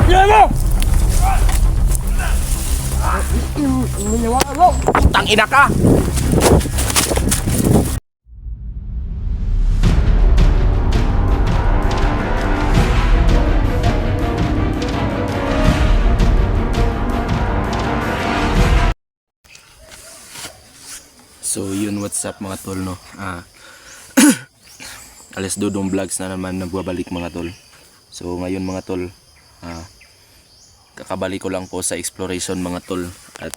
Tang ina ka! So yun, what's up mga tol, no? Alas Dodong Vlogs na naman nagbabalik mga tol. So ngayon mga tol, kakabalik ko lang po sa exploration mga tol. At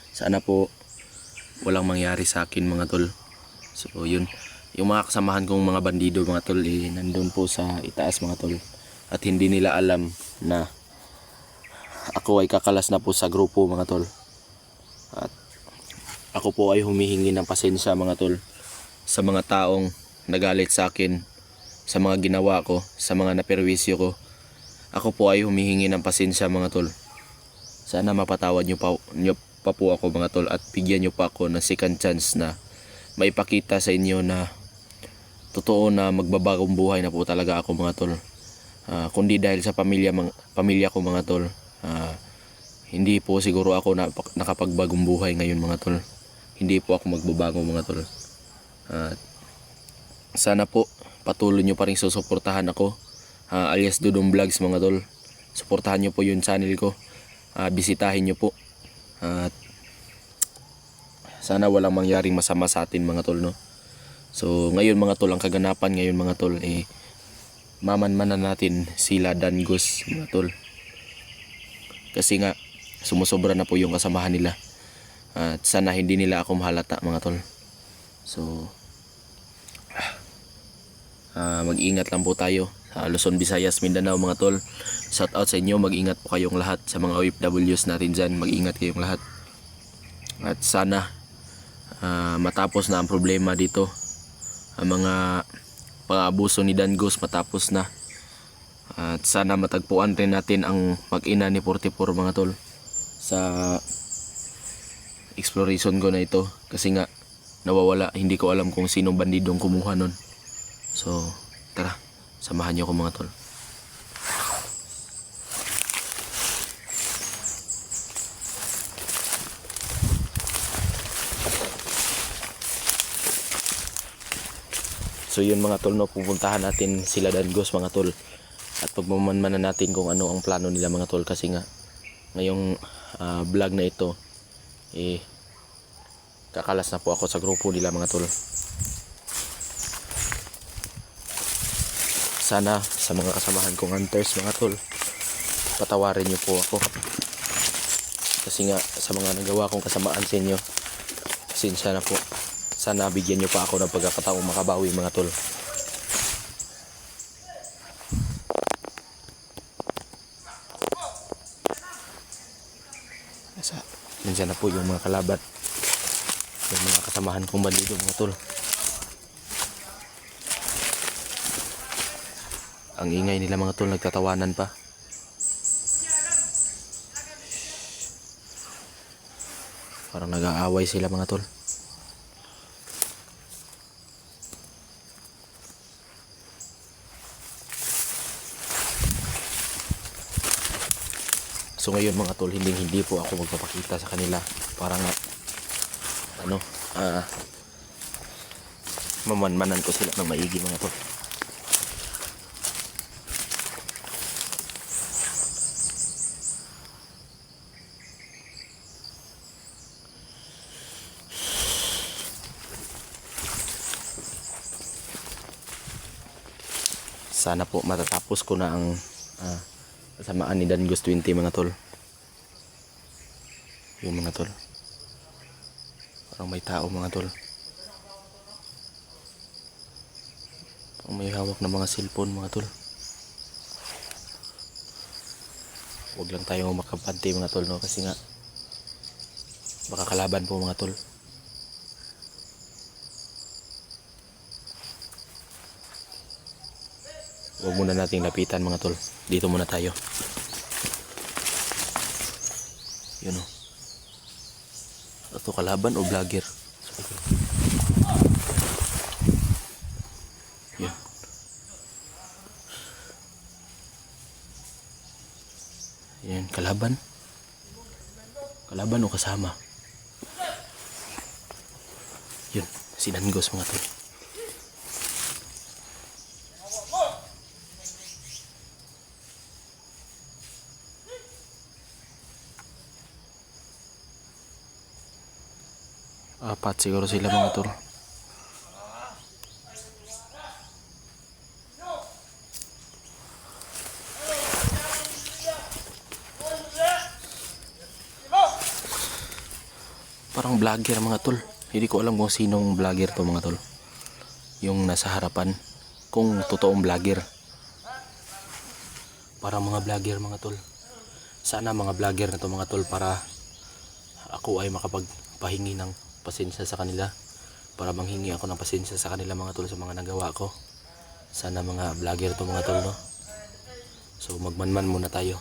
sana po walang mangyari sa akin mga tol. So yun, yung mga kasamahan kong mga bandido mga tol, nandun po sa itaas mga tol. At hindi nila alam na ako ay kakalas na po sa grupo mga tol. At ako po ay humihingi ng pasensya mga tol sa mga taong nagalit sa akin, sa mga ginawa ko, sa mga naperwisyo ko. Ako po ay humihingi ng pasensya mga tol. Sana mapatawad nyo pa po ako mga tol, at bigyan nyo pa ako ng second chance na maipakita sa inyo na totoo na magbabagong buhay na po talaga ako mga tol. Kundi dahil sa pamilya ko mga tol, hindi po siguro ako nakapagbagong buhay ngayon mga tol. Hindi po ako magbabago mga tol. Sana po patuloy nyo pa rin susuportahan ako, alias Dodong Vlogs mga tol. Suportahan nyo po yung channel ko, bisitahin nyo po. At sana walang mangyaring masama sa atin mga tol, no? So ngayon mga tol, ang kaganapan ngayon mga tol, mamanmanan natin sila Dangos mga tol. Kasi nga sumusobra na po yung kasamahan nila. At sana hindi nila ako mahalata mga tol. So mag-ingat lang po tayo sa Luzon, Visayas, Mindanao mga tol. Shout out sa inyo, mag-ingat po kayong lahat. Sa mga OFWs natin dyan, mag-ingat kayong lahat. At sana matapos na ang problema dito. Ang mga pang-abuso ni Dangos matapos na. At sana matagpuan rin natin ang mag-ina ni 44 mga tol sa exploration ko na ito. Kasi nga nawawala, hindi ko alam kung sino bandidong kumuha nun. So tara, samahan niyo ako mga tol. So yun mga tol, no, pupuntahan natin sila Dangos mga tol. At pagmamanmanan natin kung ano ang plano nila mga tol. Kasi nga ngayong vlog na ito, kakalas na po ako sa grupo nila mga tol. Sana sa mga kasamahan kong hunters mga tol, patawarin niyo po ako. Kasi nga sa mga nagawa kong kasamaan sa inyo, pasensya na po. Sana bigyan niyo pa ako ng pagkakataong makabawi mga tol. Nandiyan na po yung mga kalaban, yung mga kasamahan kong bandido mga tol. Ang ingay nila mga tol, nagtatawanan pa. Parang nag-aaway sila mga tol. So ngayon mga tol, hindi po ako magpapakita sa kanila para nga mamanmanan ko sila ng maigi mga tol. Sana po matatapos ko na ang kasamaan ni Dangos 20 mga tol. Yung mga tol, parang may tao mga tol. Parang may hawak na mga cellphone mga tol. Huwag lang tayo makabante mga tol, no? Kasi nga baka kalaban po mga tol. Huwag muna nating lapitan mga tol. Dito muna tayo. Yun o. Ito kalaban o vlogger? Yun. Yan, kalaban. Kalaban o kasama. Yun, sinanggos mga tol. Apat siguro sila mga tol. Parang vlogger mga tol. Hindi ko alam kung sinong vlogger to mga tol. Yung nasa harapan. Kung totoong vlogger. Parang mga vlogger mga tol. Sana mga vlogger na to mga tol para ako ay makapagpahingi ng pasensya sa kanila. Para manghingi ako ng pasensya sa kanila mga tol sa mga nagawa ko. Sana mga vlogger to mga tol, no. So magmanman muna tayo.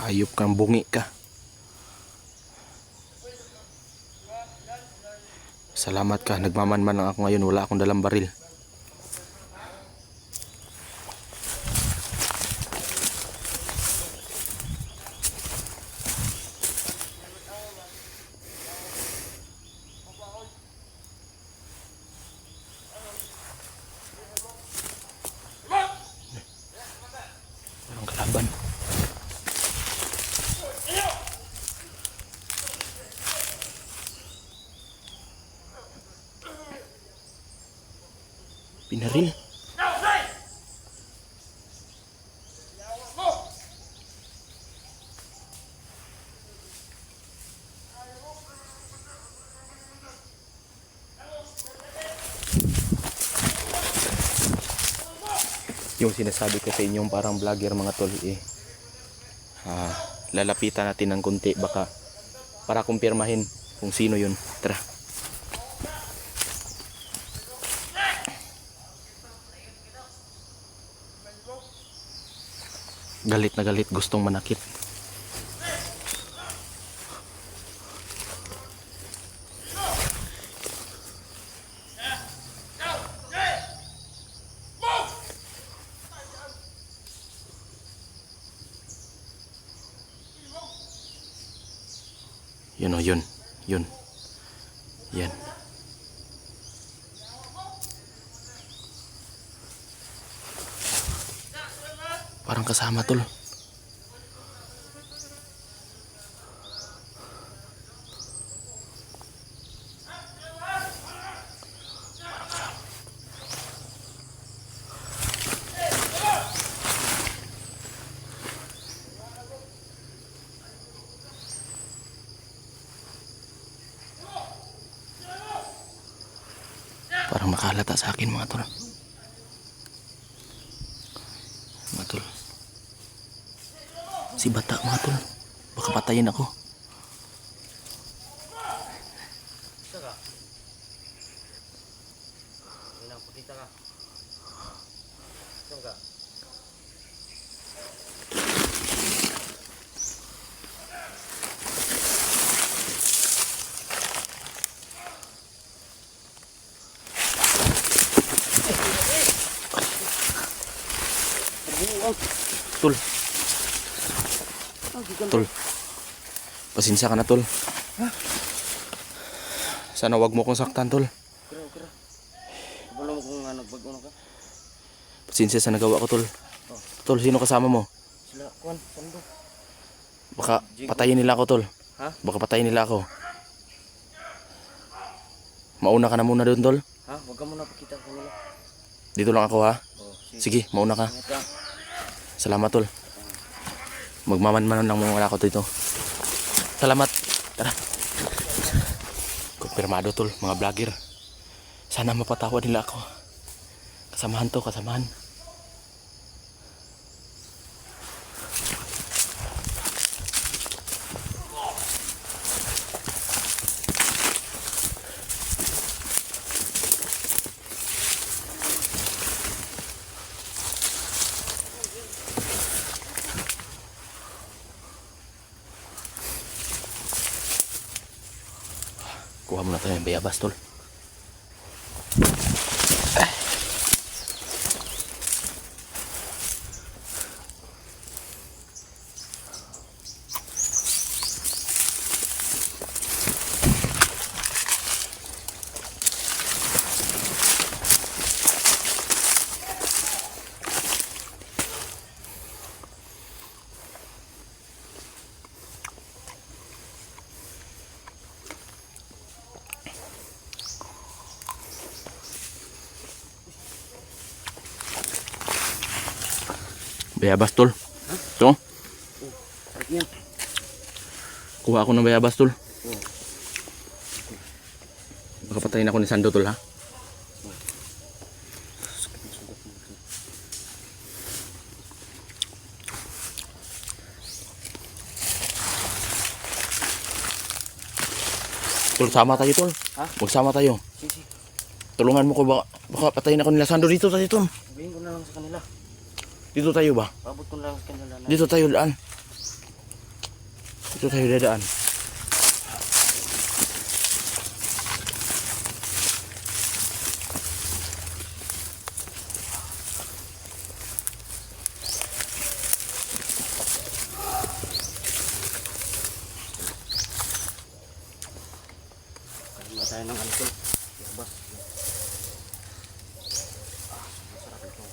Hayop kang bungi ka. Salamat ka, nagmamanman lang ako ngayon, wala akong dalang baril. Parang kalaban. Pinaril. Yung sinasabi ko sa inyong parang vlogger mga tol lalapitan natin ng konti baka para kumpirmahin kung sino yun. Tara. Galit na galit, gustong manakit. Yun o, yun. Yun. Yan. Parang kasama tol. Parang makalata sa akin mga tol. Mga tol. Si bata mga tol. Baka patayin ako. Tol. Tol. Pasensya ka na tol. Sana wag mo kong saktan tol. Pasensya sa nagawa ko tol. Tol, sino kasama mo? Sila, kuan, sando. Baka patayin nila ako tol. Ha? Baka patayin nila ako. Mauna ka na muna doon tol. Ha? Huwag ka muna pakita sa kanila. Dito lang ako ha. Oh, Sige, mauna ka. Ingat ka. Salamat tol. Magmamanmanon lang muna ako dito. Salamat. Tara. Kumpirmado tol, mga vlogger. Sana mapatawad nila ako. Kasamahan to, kasamahan. Kuha muna tayo ng bayabas, tol. Bayabas, tol. Ito. Sarap yan. Kuha ako ng bayabas, tol. Baka patayin ako ni Sando, tol, ha? Tol, sama tayo, tol. Ha? Magsama tayo. Sige. Tulungan mo ko, baka patayin ako nila Sando dito tayo, tol. Sabihin ko na lang sa kanila. Dito tayo ba? Paabot ko na lang sa kanila na. Dito tayo daan. Dito tayo dadaan. Kalma tayo ng ano, tol. Bayabas. Masarap ito.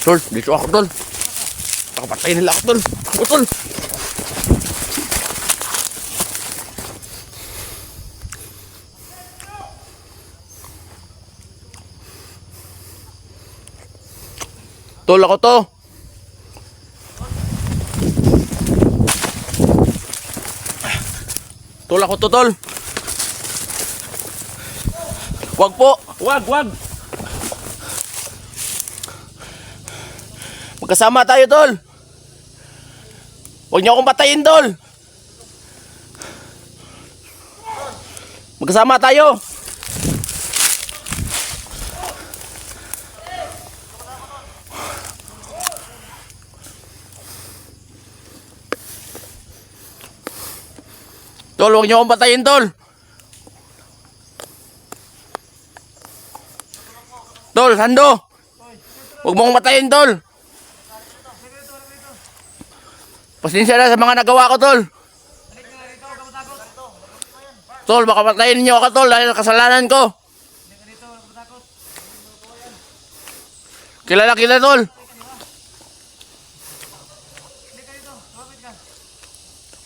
Tol, dito ako, tol. Baka patayin nila ako, tol. Ako, tol. Tol, ako to. Tol, ako to, tol. Wag po. Wag. Magkasama tayo, tol. Huwag niyo akong patayin, tol. Magkasama tayo. Tol, huwag niyo akong patayin, tol. Tol, Sando. Huwag mo akong patayin, tol. Pasensya na sa mga nagawa ko, tol. Tol, baka patayin niyo ako, tol, dahil kasalanan ko. Kilala, tol.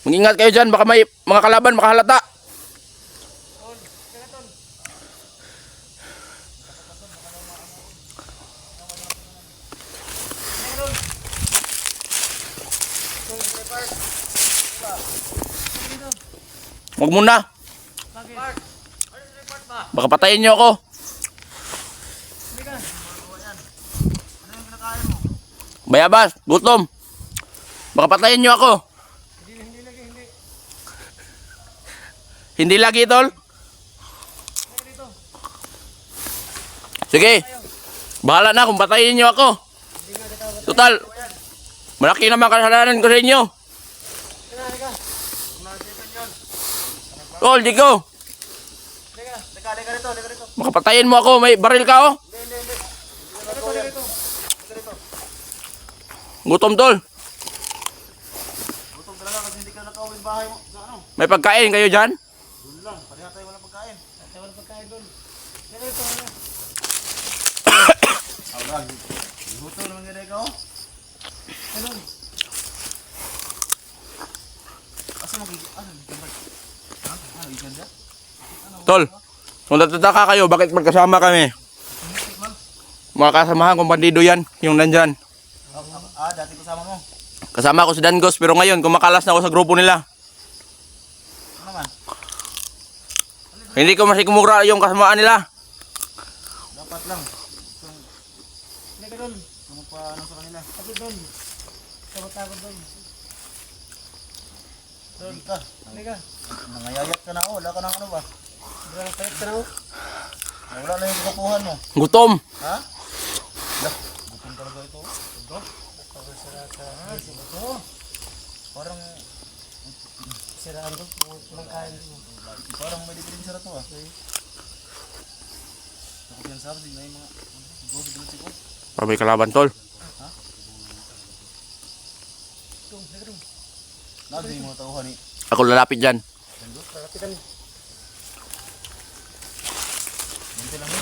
Mag-ingat kayo dyan, baka may mga kalaban makahalata. Huwag muna. Baka patayin niyo ako. Bayabas, gutom. Baka patayin niyo ako. Hindi lagi, tol. Sige. Bahala na kung patayin niyo ako. Total. Malaki naman kasalanan ko sa inyo. Tol, di ko. Lika rito. Makapatayin mo ako. May baril ka, oh. Gutom, tol. Gutom talaga kasi hindi ka nakauwi bahay mo. Sa ano? May pagkain kayo dyan? Doon lang. Pareha tayo walang pagkain. Tayo walang pagkain doon. Lika rito. Aw, gutom naman gano'n ikaw. Ano? Asa magiging... Ano? Ano? Iganda? Tol, kung natataka kayo, bakit magkasama kami? Mga kasamahan kong bandido yan, yung nandyan. Dati kasama mo. Kasama ako si Dangos, pero ngayon, kumakalas na ako sa grupo nila. Ano naman? Hindi ko masikumura yung kasamaan nila. Dapat lang. Lika doon. Kung pa ano sa kanila. Tapos doon. Takot doon. Doon ka. Lika. Nangayayat ka na, oh. Wala ka ng ano ba? Wala ka na, oh. Wala na yung kapuhan mo. Gutom. Ha? Lah, gutom talaga ito. Parang siraan to. Magkain to. Parang may libreng sira to ah. Ako yan sabi, na yung mga gusto din ko. Para may kalaban, tol. Nabi yung mga tauhan ni. Ako lalapit dyan. Kalapitan. Bunti lang eh.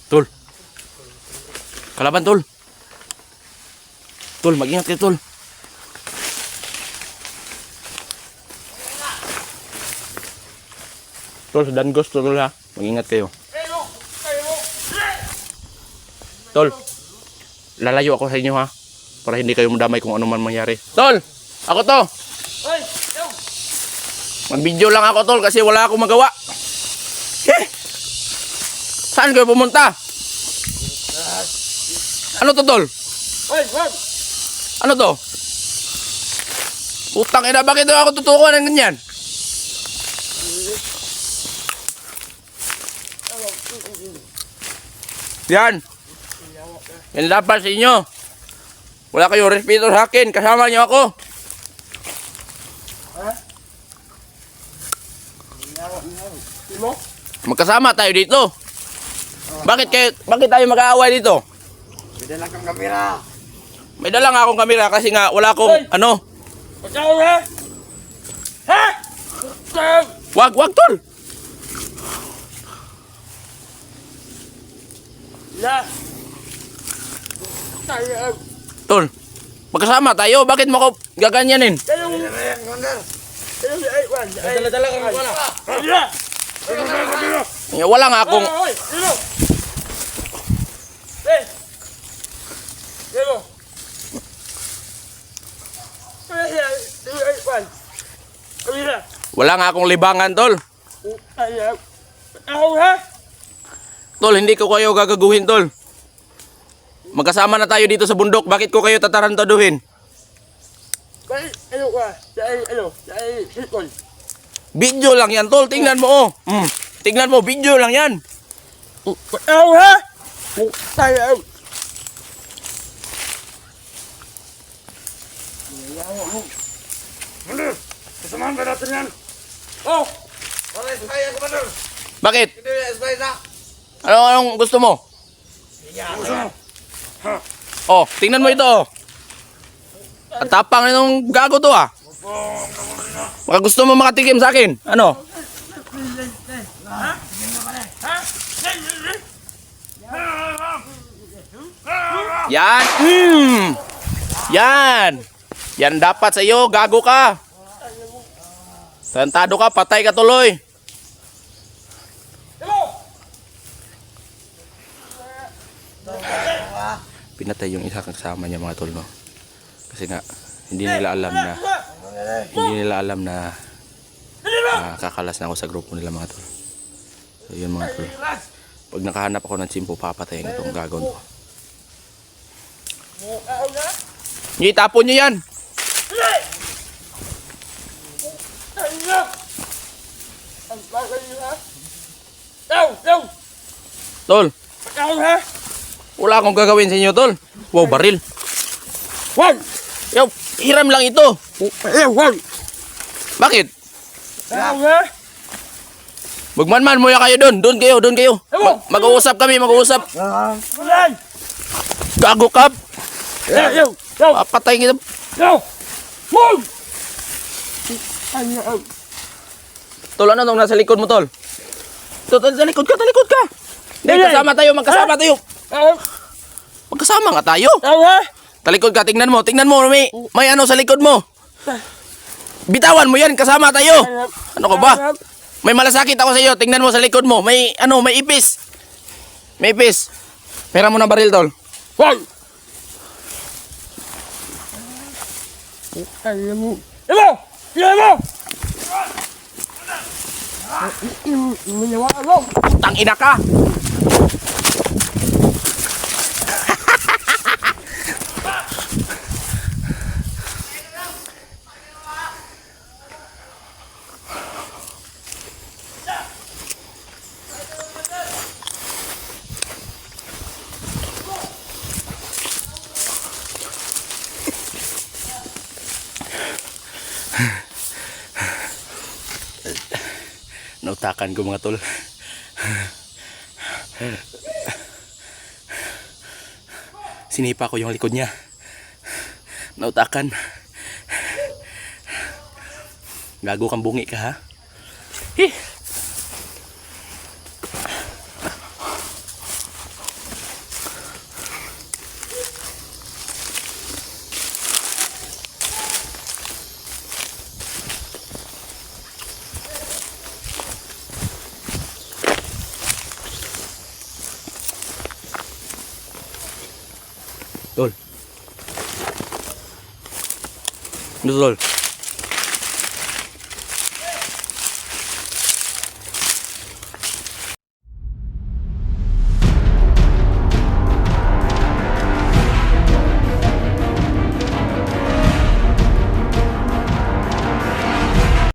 Tol. Kalaban, tol. Tol, mag-ingat kayo, tol. Tol, sa Dangos, tol ha. Mag-ingat kayo. Tol, lalayo ako sa inyo ha. Para hindi kayo madamay kung ano man mangyari. Tol, ako to. Mag-video lang ako, tol, kasi wala akong magawa. Eh, saan kayo pumunta? Ano to, tol? Ano to? Utang ina, bakit ako tutukuan ng ganyan? Yan. Yan dapat sa inyo. Wala kayo respeto sa akin. Kasama niyo ako. Magkasama tayo dito. Bakit tayo mag-aaway dito? May dalang kang kamera. May dala nga akong kamera kasi nga wala akong ano. Wag tol. Tol, magkasama tayo. Bakit mo ako gaganyanin? Dala-dala kang wala. Wala nga akong... Wala nga akong libangan, tol. Tol, hindi ko kayo gagaguhin, tol. Magkasama na tayo dito sa bundok. Bakit ko kayo tatarantaduhin? Video lang yan, tol. Tingnan mo, oh. Tingnan mo, video lang yan. Kasamahan ba natin yan? Wala isbay ako ba doon? Bakit? Hindi na isbay na. Anong gusto mo? Oh, tingnan mo ito, oh. At tapang nitong gago to, ah. Baka gusto mo makatikim sa akin. Ano? Yan. Yan. Yan dapat sa iyo. Gago ka. Tantado ka. Patay ka tuloy. Pinatay yung isa kasama niya, mga tol, no? Kasi nga hindi nila alam na kakalas na ako sa grupo nila, mga tol. So yun, mga tol. Pag nakahanap ako ng simpo, papatayin itong gagon ko. Itapon nyo yan. Tol, wala akong gagawin sa inyo, tol. Wow, baril. Yo, hiram lang ito. Bakit? Magmanman mo kayo doon. Doon kayo. Mag-uusap kami, mag-uusap. Gago ka. Papatay kita. Tol, ano tong nasa likod mo, tol? Tol, sa likod ka. Hindi, magkasama tayo. Magkasama nga tayo. Talikod ka, tingnan mo, may ano sa likod mo. Bitawan mo yan, kasama tayo. Ano ka ba? May malasakit ako sa iyo, tingnan mo sa likod mo. May ipis. May ipis. Pera mo na baril, tol. Tangina ka. Nautakan ko mga tol. Sinipa ko yung likod niya. Nautakan. Gago kang bungi ka ha. Eh. Tol. Tol.